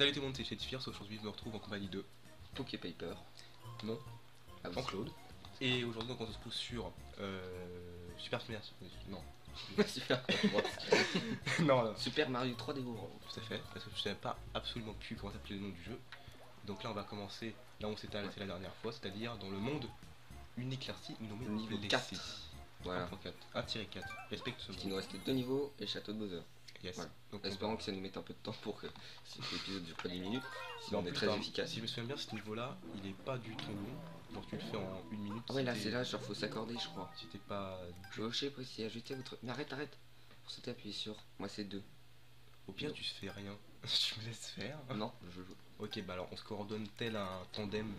Salut tout le monde, c'est Shadesphere. Aujourd'hui, je me retrouve en compagnie de Poké Paper. non, Ah oui. Jean-Claude. Et aujourd'hui, donc, on se retrouve sur Super Smash. Non, Super. non, non, Super Mario 3D World. tout à fait, parce que je savais pas absolument plus comment s'appelait le nom du jeu. Donc là, on va commencer là où on s'était arrêté la dernière fois, c'est-à-dire dans le monde une éclaircie nommé Niveau les 4. C. Voilà. 1.4, 1-4. Respecte ce Il monde. nous restait 2 niveaux et Château de Bowser. Yes. Voilà. Donc, Espérons que ça nous mette un peu de temps pour que cet épisode dure pas 10 minutes. Sinon en on est plus, très alors, efficace. si je me souviens bien, ce niveau-là, il est pas du tout long. Genre, tu le fais en 1 minute. Ah ouais, là si c'est t'es- là, genre faut s'accorder, je crois. Si t'es pas. Je sais pas si ajouter votre. Mais arrête. Pour sauter, appuyer sur. Moi c'est 2. Au pire, tu fais rien. Tu me laisses faire. Non, je joue. Ok, bah alors on se coordonne tel un tandem.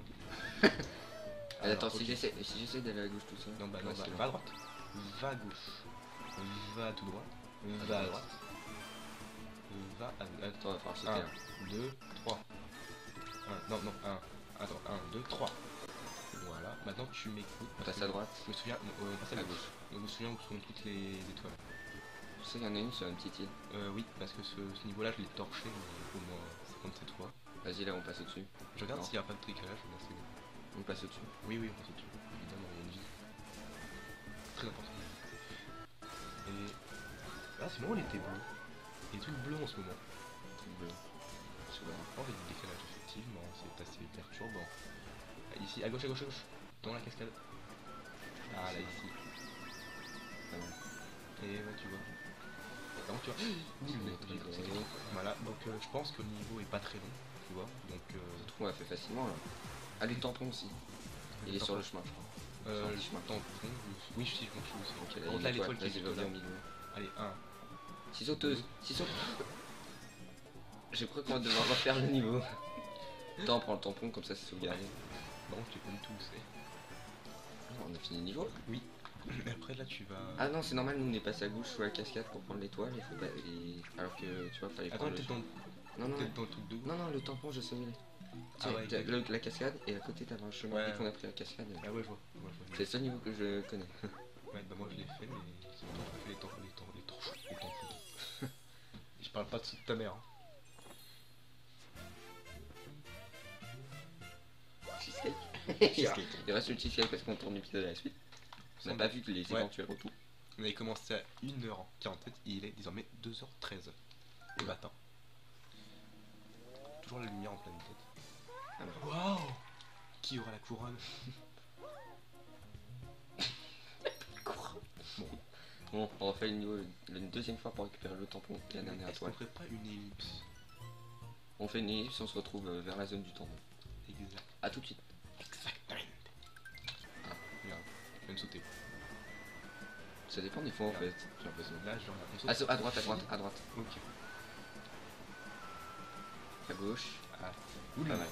Attends, ok. si j'essaie d'aller à gauche tout seul. Non, bah non, Ouais, va, c'est va à droite. Va à gauche. Va tout droit. Va à droite. Va à. Attends, on va falloir sauter 1, là. 2, 3. Non, 1. Attends, 1, 2, 3. Voilà, maintenant tu m'écoutes. On passe à droite. Je me souviens, on passe À à gauche. gauche. Je me souviens où sont toutes les étoiles. Je sais qu'il y en a une sur une petite île. Oui, parce que ce niveau-là, je l'ai torché au moins 57 fois. Vas-y, là on passe au-dessus. Je regarde Non. s'il n'y a pas de tricage. Là, c'est bon. On passe au-dessus. Oui, on passe au-dessus. Évidemment, il y a une vie. Très important. Et. Ah, c'est marrant, il était bleu. Il y a des trucs bleus en ce moment. Truc bleu. Souvent. Oh, il y a du décalage, effectivement. C'est assez perturbant. Ah, ici, à gauche. Dans la cascade. Ah, là, ici. Pas mal. Et ouais, tu vois. Et comment tu vois Voilà, donc je pense que le niveau est pas très long, tu vois. Donc. Je trouve on l'a fait facilement là. Ah, les tampons aussi. Il est sur le chemin, je crois. sur le chemin. Tampon, oui, si, je m'en suis aussi. Ok, Par contre, là, l'étoile qui est vas-y, juste va là. au milieu. Allez, 1. 6 sauteuses. 6 sauteuses. J'ai cru qu'on va devoir refaire le niveau. Attends, on prend le tampon comme ça c'est sauvegardé. Bon, je t'ai connu tout, c'est. Ah, on a fini le niveau. Oui. Et après, là, tu vas. Ah non, c'est normal, nous on est passé à gauche sur la cascade pour prendre l'étoile. Il faut pas... Alors que tu vois, fallait Attends, prendre le. peut-être dans, Non, peut-être dans le truc de haut. non, le tampon, je savais. Ah ouais, T'as la cascade et à côté t'avais un chemin. Ouais. Dès qu'on a pris la cascade. Ah ouais, je vois. C'est le seul niveau que je connais. Ouais, bah moi je l'ai fait, mais c'est longtemps que je fais les tampons. Et je parle pas de ceux de ta mère. Cheesecake. Il reste le cheesecake parce qu'on tourne l'épisode à la suite. On n'a pas vu que les Ouais. éventuels retours. On avait commencé à 1h47 et il est désormais 2h13 le matin. Toujours la lumière en pleine tête. Ah bah. Waouh! Qui aura la couronne? Bon, on refait le niveau une deuxième fois pour récupérer le tampon et la dernière Est-ce qu'on étoile. ferait pas une ellipse? On fait une ellipse, on se retrouve vers la zone du tampon. Exact. A tout de suite. Exactement. Ah, regarde, je viens de sauter. Ça dépend des fois en fait, j'ai l'impression. Là, genre, on saute. À droite. Ok. À gauche. Ah, Pas mal.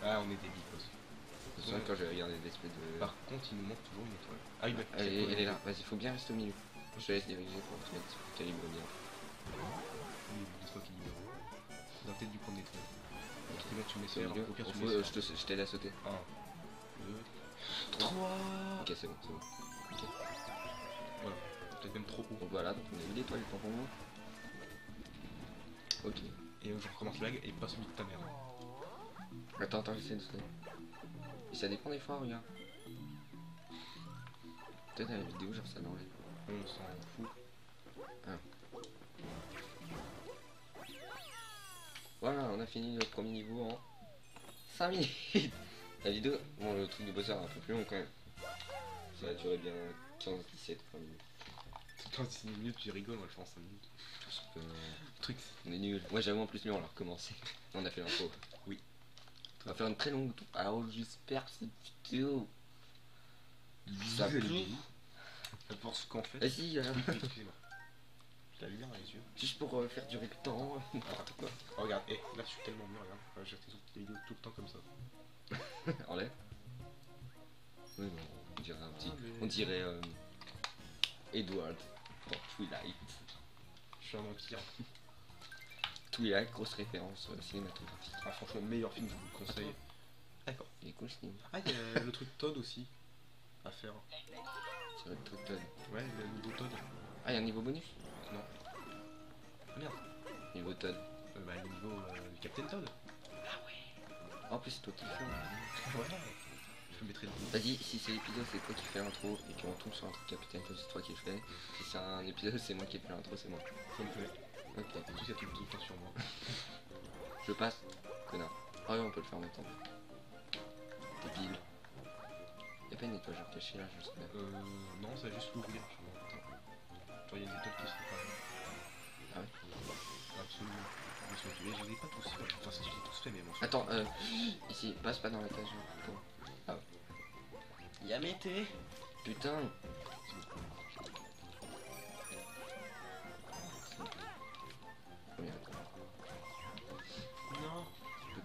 Ah, on est des bicos. Je me souviens quand j'ai regardé l'espèce de. Par contre, il nous manque toujours une étoile. Ah, oui, bah, Elle est là, vas-y, faut bien rester au milieu. Je te laisse diriger pour te mettre calibre bien. Oui, laisse-moi qui numéro. On va peut-être dû prendre l'étoile. Effectivement, tu mets ça. Au Alors, milieu, au pire, tu faut- mets ça. je t'aide à sauter. 1, 2, 3. Ok, c'est bon. Voilà, peut-être même trop haut. Donc voilà, donc on a eu l'étoile du tampon. Ok. Et je recommence la blague et pas celui de ta mère. Attends, j'essaie de sauter. Et ça dépend des fois, regarde. Peut-être dans la vidéo, genre ça l'enlève. On s'en fout. Voilà, on a fini le premier niveau en 5 minutes. La vidéo, bon, le truc de Bowser est un peu plus long quand même. Ça a duré bien 15-17 minutes. Tout le temps, 6 minutes, tu rigoles, moi je fais en 5 minutes. Parce que Le truc, on est nul. Moi j'avoue en plus, lui on l'a recommencé. On a fait l'info. Oui. On va faire une très longue. Alors j'espère que cette vidéo. Ça plu. pour ce qu'en fait. Vas-y, Oui, excusez-moi. J'ai la lumière dans les yeux. juste pour faire durer le temps, n'importe quoi. Oh, regarde, là je suis tellement mieux, regarde. J'ai fait des vidéos tout le temps comme ça. Enlève. Oui, bon, on dirait un petit. Ah, mais- On dirait Edward dans Twilight. Je suis un vampire. Twilight, grosse référence cinématographique. Ah, franchement, meilleur film, je vous le conseille. D'accord. Il est cool ce film. Ah, il y a le truc Todd aussi à faire. C'est vrai, Todd. Ouais, le nouveau Todd. Ah, il y a un niveau bonus. Non. Ah merde. Niveau Todd. Bah, le niveau Captain Todd. En plus, c'est toi qui le fais. Hein. Ouais. Je me mettrai le Vas-y, si c'est l'épisode, c'est toi qui fais l'intro et qu'on tombe sur un truc capitaine, c'est toi qui le fais. Si c'est un épisode, c'est moi qui fais l'intro, c'est moi. Ça me plaît. Ok, En plus, il y a tout le temps sur moi. je passe, connard. Ah ouais, on peut le faire en même temps. Débile. Y'a pas une étoile genre cachée là, juste là. Non, ça va juste l'ouvrir. Genre, il y a des étoiles qui sont pas là. Ah ouais. Absolument. Mais je les ai pas tous faits. Enfin, si je les ai tous faits, mais bon. Attends, ici, passe pas dans la cage. Plutôt. Ah Yamete. putain. Première étoile. Non.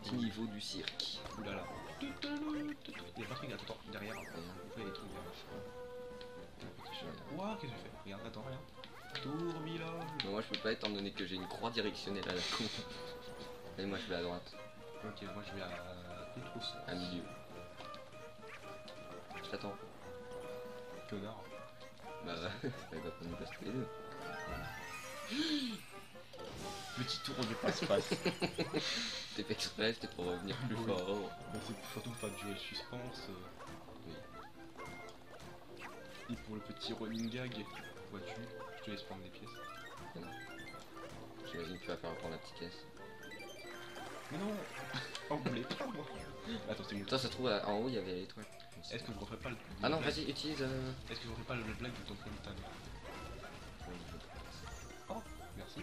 Petit niveau du cirque. Oulala. Il y a pas de truc, attends, derrière. Rien. Il y a des trucs derrière. Je regarde. Ouah, qu'est-ce que je fais? Regarde, attends, regarde. Tourbillon. Mais moi je peux pas étant donné que j'ai une croix directionnelle à la con. Et moi je vais à droite, Ok, moi je vais à contresens. à milieu. Je t'attends. Connard. Bah elle va prendre une place tous les deux. Petit tour de passe-passe. T'es fait exprès, c'était pour revenir plus Oui. fort. Bah, c'est surtout pour jouer le suspense. Oui. Et pour le petit running gag, vois-tu, je te laisse prendre des pièces. J'imagine que tu vas faire prendre la petite caisse. Mais non. Oh, vous voulez pas, moi. Attends, c'est mon Toi ça se trouve en haut il y avait l'étoile. Est-ce que je referai pas le... Ah non vas-y utilise Est-ce que je referai pas le blague de ton fontaine? Oh, merci.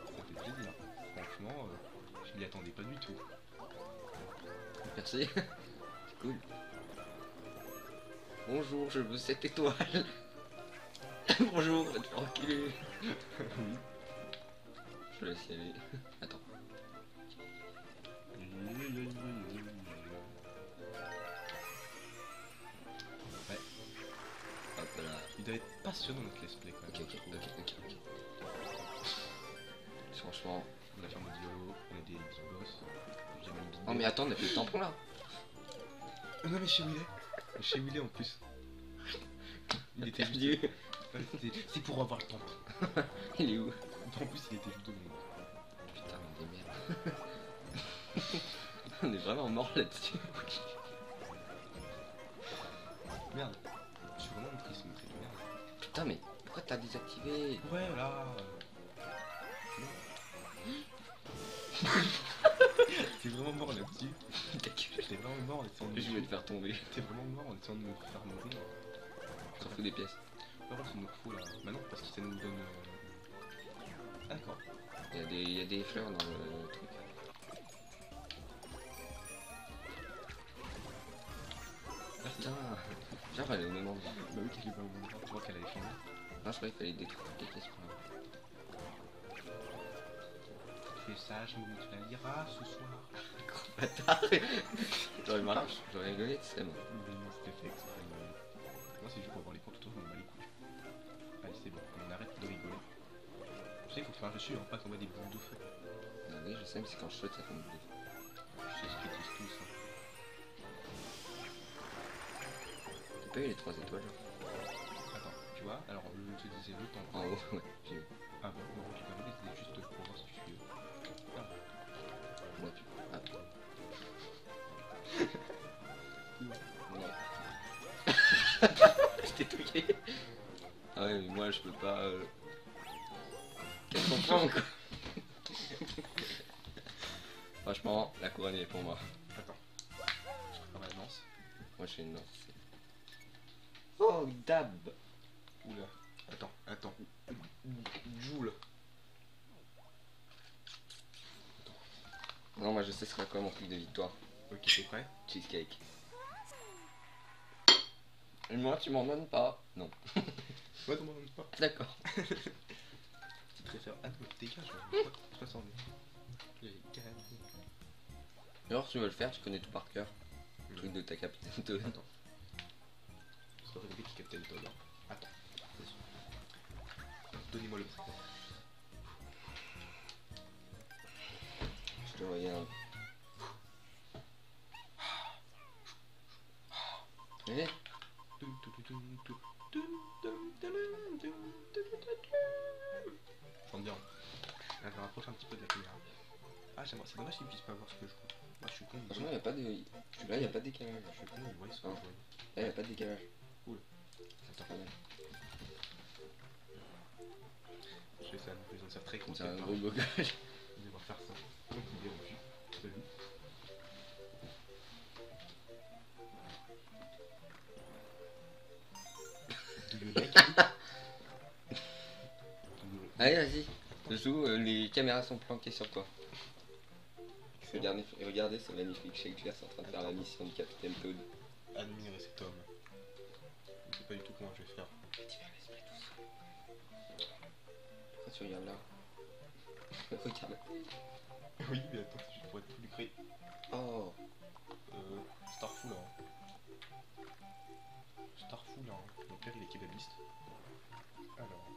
Ça fait plaisir. Franchement, je m'y attendais pas du tout. Merci. C'est cool. Bonjour, je veux cette étoile. Bonjour, va te faire reculer. Oui. Je laisse y aller. Attends. Ouais. Hop là. Il doit être passionnant notre let's play quand même. Ok. Franchement. On a fait un mode YOLO, on a des big boss. J'ai mis une big Oh mais attends, on a fait le tampon là. Non mais chez Willet. Chez Willet en plus. Il était Perdu. juste... C'est pour avoir le temps. Il est où? En plus il était juste devant moi. Putain, mais des merdes. On est vraiment mort là-dessus. Merde. Je suis vraiment triste, mais très de merde. Putain, mais pourquoi t'as désactivé? Ouais là. T'es vraiment mort là-dessus. Ta gueule. T'es vraiment mort en essayant de Je vais te faire tomber. T'es vraiment mort en essayant de me faire mourir. Je t'en fous des pièces. Par contre, il nous faut là. Bah non, parce que ça nous donne. Ah, d'accord. Il y a des fleurs dans le truc. Putain, genre elle est au même endroit. Bah oui, qu'elle est pas au bon endroit. Tu vois qu'elle avait changé. Non, je croyais qu'il fallait détruire toutes les pièces pour là. Fais ça, je me la liras ce soir. Gros bâtard. J'aurais rigolé, tu sais, moi. Mais non, c'était fait exprès. Moi, c'est juste pour avoir les comptes autour, je me bats les couilles. Allez, c'est bon, on arrête de rigoler. Tu sais, il faut te faire dessus, hein, pas qu'on voit des boules de feu. Bah oui, je sais, mais c'est quand je saute, ça fait une boule. Je sais ce qu'ils disent tous. Hein. T'as pas eu les 3 étoiles là? Attends, tu vois, alors je te disais le temps. En haut, ouais, j'ai eu. Ah bon, non, tu peux regarder, c'était juste pour voir si tu suis. Ouais, ah. Non. Je t'ai touché. Ah ouais, mais moi je peux pas. Qu'est-ce qu'on prend quoi? Franchement, la couronne est pour moi. Attends, je prépare la lance. Moi je fais une lance. Oh, dab. Oula, attends. Joule. Non, moi je sais ce sera quoi mon truc de victoire. Ok, t'es prêt? Cheesecake. Et moi tu m'en donnes pas? Non. Ouais, t'en demandes pas. D'accord. Tu préfères. Ah, mais dégage, pas s'en Alors tu veux le faire, tu connais tout par cœur. Le truc de ta capitaine de... Attends. C'est pas rêvé qui capte Todd. Attends. Donnez-moi le prix. Je te regarde. Eh? Chante bien. Elle me rapproche un petit peu de la caméra. Ah, j'aimerais, c'est dommage qu'ils puissent pas voir ce que je vois. Moi, je suis con. Franchement, y a pas de. Là, y a pas de décalage. Je suis con, ils voient ce que Ah. je vois. Là, y a pas de décalage. Attends, Pas mal. je fais ça, donc ils ont ça très con. C'est un gros gogol. Ils vont faire ça. Donc, ils verront plus. T'as vu? Do you like it? Allez, vas-y. Je joue, les caméras sont planquées sur toi. Regardez ce magnifique Shake Jazz en train de faire la mission du Capitaine Toad. Admirer cet homme. Je sais pas du tout comment je vais faire. Pourquoi tu regardes là? Regarde. Oui, mais attends, je pourrais tout lui créer. Oh. Starful, hein. Starful, hein. Mon père, il est kebabiste. Alors.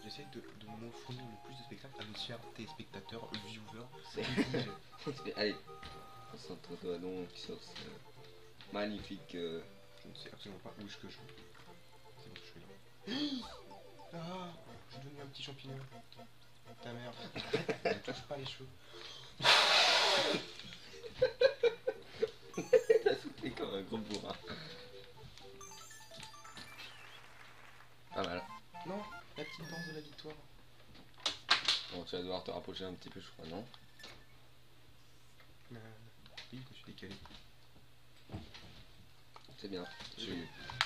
J'essaie de m'offrir le plus de spectacles à nos chers téléspectateurs, viewers. C'est... Allez. Concentre-toi donc sur ce magnifique... Je ne sais absolument pas où est-ce que je joue. C'est bon, je suis là. Ah, je suis devenu un petit champignon. Ta mère. Ne touche pas les cheveux. T'as sauté comme un gros bourrin. Pas mal. Non, la petite danse de la victoire. Bon, tu vas devoir te rapprocher un petit peu, je crois, non? Oui, je me suis décalé. C'est bien. Je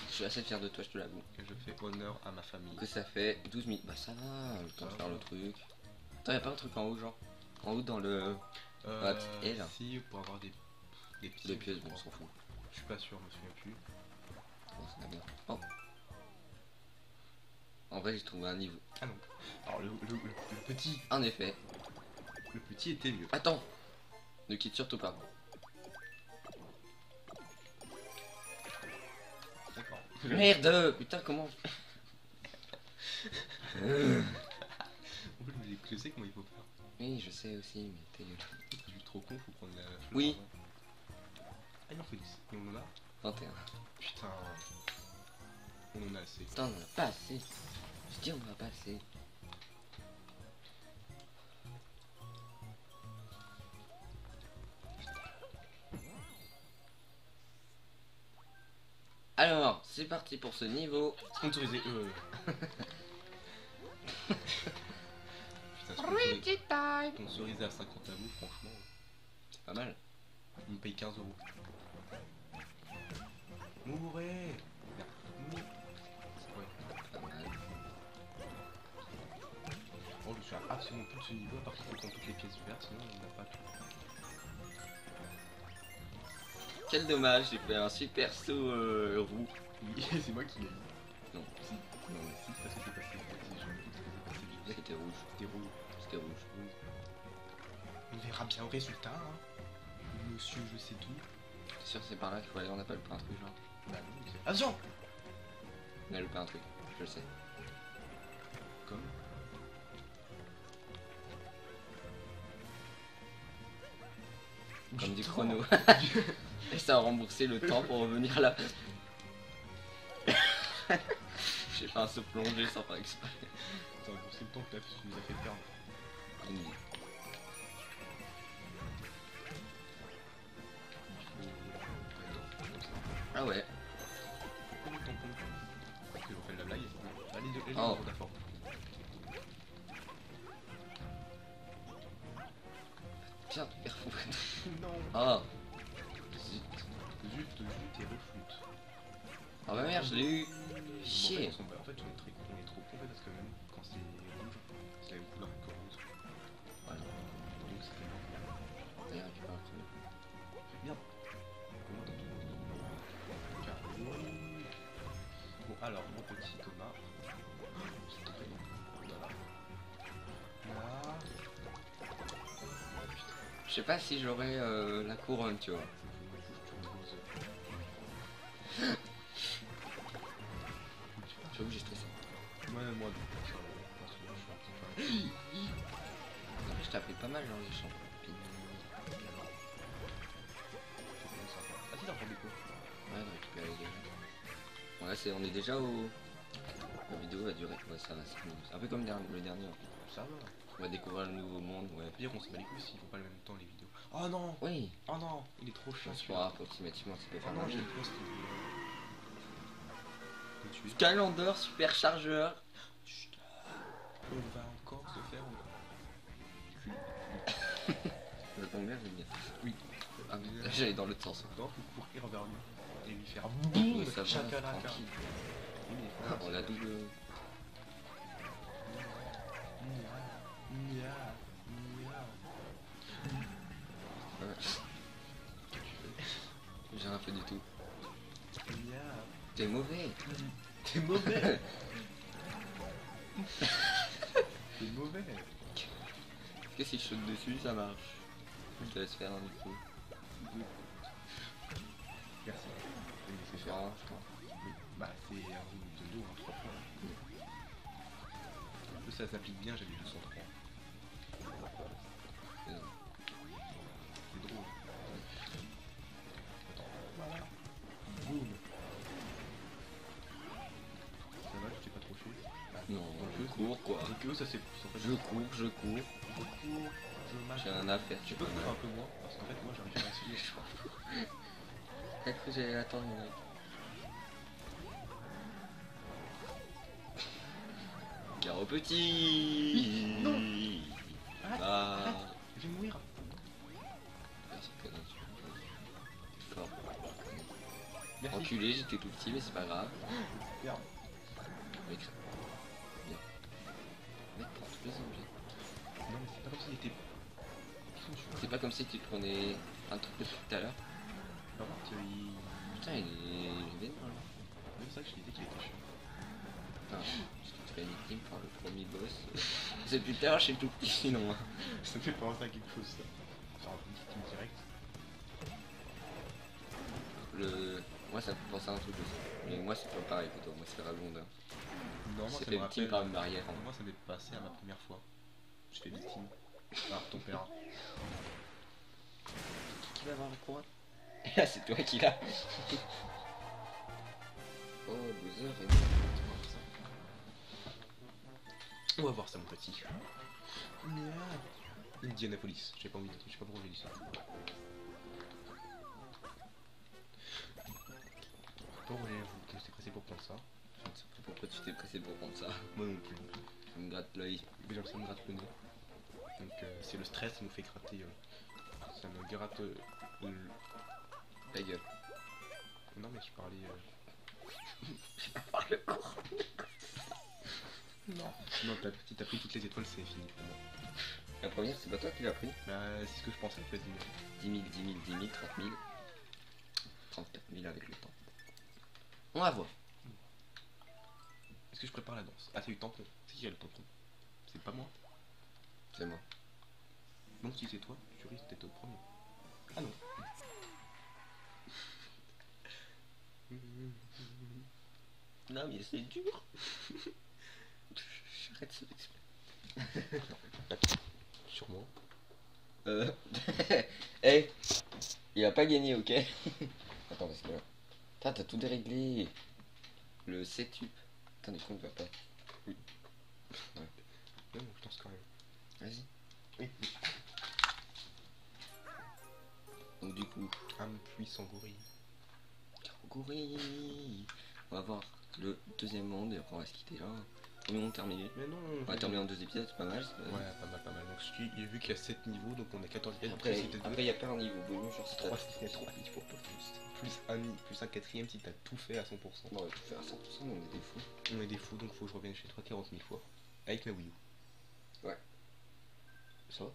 suis assez fier de toi, je te l'avoue. Et je fais honneur à ma famille. Que ça fait 12 minutes. Bah ça va, le temps de Ça faire va. le truc. Attends, y'a pas un truc en haut, genre? En haut dans le... la petite haie, là. Si, pour avoir des pièces. Des pièces, bon, on s'en fout. Je suis pas sûr, je me souviens plus. Bon, c'est bien. Oh. En vrai, j'ai trouvé un niveau. Ah non. Alors le petit. En effet. Le petit était mieux. Attends. Ne quitte surtout pas. D'accord. Merde. Putain, comment... En fait, je sais comment il faut faire. Oui, je sais aussi, mais t'es... Je suis trop con, faut prendre la fleur. Oui. Ah, il en faut 10. Et on en a 21. Putain. On en a assez. Putain, on en a pas assez. Je dis on en a pas assez. Alors, c'est parti pour ce niveau. Sponsorisé. Putain, sponsorisé à 50 à vous, franchement. C'est pas mal. Il me paye 15 €. Mourez. Merde. Ouais. Pas mal. Oh, je suis absolument plus de ce niveau à part qu'il faut prendre toutes les pièces vertes, sinon on n'a pas tout. Quel dommage, j'ai fait un super saut roux. Oui, c'est moi qui l'ai eu. Non, Si. Non, mais si, parce que c'est passé vite. Si, je me doute que c'est passé vite. c'était rouge. C'était rouge. C'était rouge. Oui. On verra bien au résultat, hein. Monsieur, je sais tout. T'es sûr que c'est par là qu'il faut aller? On n'a pas loupé un truc, genre? Bah oui, c'est... Attention. On a loupé un truc, je le sais. Comme. Comme du temps. chrono. Et ça a remboursé le temps pour revenir là. J'ai fait un saut plongé sans faire exprès. Attends, bon, c'est le temps que tu nous as fait perdre. Ah ouais. Pourquoi le tampon? Parce qu'ils ont fait de la blague. Allez, Oh. d'accord. Tiens, tu perds fou. Non. Oh. Zut, et reflute. Ah bah merde, je l'ai eu. Chier. En fait, on est trop con parce que même quand c'est rouge, c'est la même couleur que rose. Voilà. Donc c'est vraiment bien. D'ailleurs, tu parles de... Merde. Comment t'as tout Bon, alors, mon petit Thomas. C'est très bon. Voilà. Là. Je sais pas si j'aurai la couronne, tu vois. J'avoue, j'ai stressé. Moi, Je t'ai appris pas mal dans les champs. Ah si, t'as encore des coups. Ouais, de récupérer les deux. Bon là, on est déjà au La vidéo va durer, ouais, ça va, c'est un peu comme le dernier. Ça va. On va découvrir le nouveau monde, ouais. On peut dire qu'on se bat les couilles s'ils font pas le même temps les vidéos. Oh non. Oui, Oh non, il est trop chiant on se celui-là. fera approximativement, ça peut Oh faire non, mal. j'aime pas cette vidéo. Je vais tuer. Calendar superchargeur. Chut. On va encore se faire. Ça tombe bien, j'aime bien. Oui. Ah, mais j'allais dans l'autre sens. Donc, faut courir vers lui et lui faire Ouais, boum, ça va, chakalaka. tranquille. Oui, mais Ah, on l'a double. Ouais. J'ai rien fait du tout. T'es mauvais. T'es mauvais. T'es mauvais. Est-ce que si je saute dessus, ça marche? Je te laisse faire un du coup. Merci. Oui, C'est c'est faire faire. un, je crois. Oui. Bah, c'est un round de 2 en 3 points. En plus, ça s'applique bien, j'avais 203. C'est drôle. Attends. Voilà. Boum. Ça va, je t'ai pas trop fait. Ah, Non, dans le je jeu, cours quoi. donc ça c'est plus en fait. Je cours. Je cours, je marche. J'ai rien à faire. Tu peux courir un peu moins parce qu'en fait moi j'arrive pas à suivre. T'as cru que j'allais attendre, mec. Gare petit. Non. Arrête, Ah. je vais mourir. Merci, connard. T'es fort. Merci. Enculé, j'étais tout petit, mais c'est pas grave. Merde. Mec, ça. Bien. Mec, prends tous les objets. Non mais c'est pas comme s'il était. C'est pas comme si tu prenais un truc depuis tout à l'heure. Non, il... Putain, il est vénère là. C'est ça que je disais qu'il était chiant. Putain, parce que tu fais une team par le premier boss. C'est depuis tout à l'heure, je suis tout petit sinon. Hein. Ça me fait penser à quelque chose ça. Genre une petite team direct. Moi ça me fait penser à un truc aussi. Mais moi c'est pas pareil que toi, moi c'est Ragondin. Non, moi C'est ça fait me une team rappelle. par une barrière. Hein. Moi ça m'est passé à ma première fois. Je fais victime. Ah, ton père. Qui va avoir la couronne? Et là c'est toi qui l'as. Oh, Bowser et On va voir ça mon petit. Indianapolis. J'ai pas envie de... Je sais pas pourquoi j'ai dit ça. Pourquoi je me suis pressé pour prendre ça? je ne sais pas pourquoi tu t'es pressé pour prendre ça. Moi non plus. Ça me gratte l'œil. Déjà ça me gratte le nez. Donc c'est le stress qui nous fait gratter. Ça me gratte Ta gueule. Non mais je parlais... Par le cours. Non. Non, t'as pris toutes les étoiles, c'est fini pour moi. La première c'est pas toi qui l'as pris? Bah c'est ce que je pensais en fait. 10 000, 10 000, 10 000, 30 000. 34 000 avec le temps. On va voir. Est-ce que je prépare la danse? Ah c'est du tampon. C'est qui a le tampon? C'est pas moi. C'est moi. Donc si c'est toi, tu risques d'être au premier. Ah non. Non mais c'est dur. J'arrête ce exprès. Sûrement. Eh, il a pas gagné, ok. Attends, parce que là... Putain, t'as tout déréglé. Le setup. Putain, du coup, on va pas. Oui. Ouais. Non, je danse quand même. Vas-y. Oui. Donc, du coup... Un puissant gorille. Gorille. On va voir le deuxième monde et après on va se quitter là. Premier monde terminé. Mais non. On va terminer en 2 épisodes, c'est pas mal. Ouais, pas mal, pas mal. Donc j'ai vu qu'il y a 7 niveaux, donc on a 14 niveaux. Après, c'était il y a pas un niveau bonus, genre c'est 3 niveaux, pas plus. Plus un quatrième si t'as tout fait à 100%. Bon, on va tout faire à 100%, mais on est des fous. On est des fous, donc faut que je revienne chez toi 40 000 fois. Avec ma Wii U. Ouais. Ça va?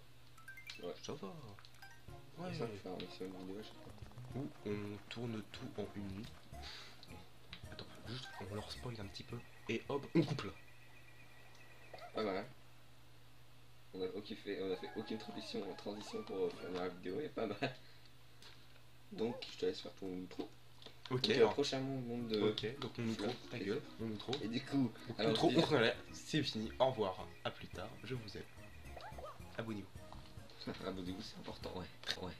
Ouais. Ça va. Ouais. Ça, on va faire un maximum de vidéos à chaque fois. Ou on tourne tout en une nuit. Attends, juste on leur spoil un petit peu. Et hop, on coupe là. Pas mal. On a fait aucune transition pour faire la vidéo, et pas mal. Donc je te laisse faire ton outro. Ok, Donc, alors, prochain monde de... ok, donc on outro, ta gueule, on outro. Et du coup, Donc, alors, outro, on se relaie. C'est fini, au revoir, à plus tard, je vous aime. Abonnez-vous. abonnez-vous, c'est important, ouais. Ouais.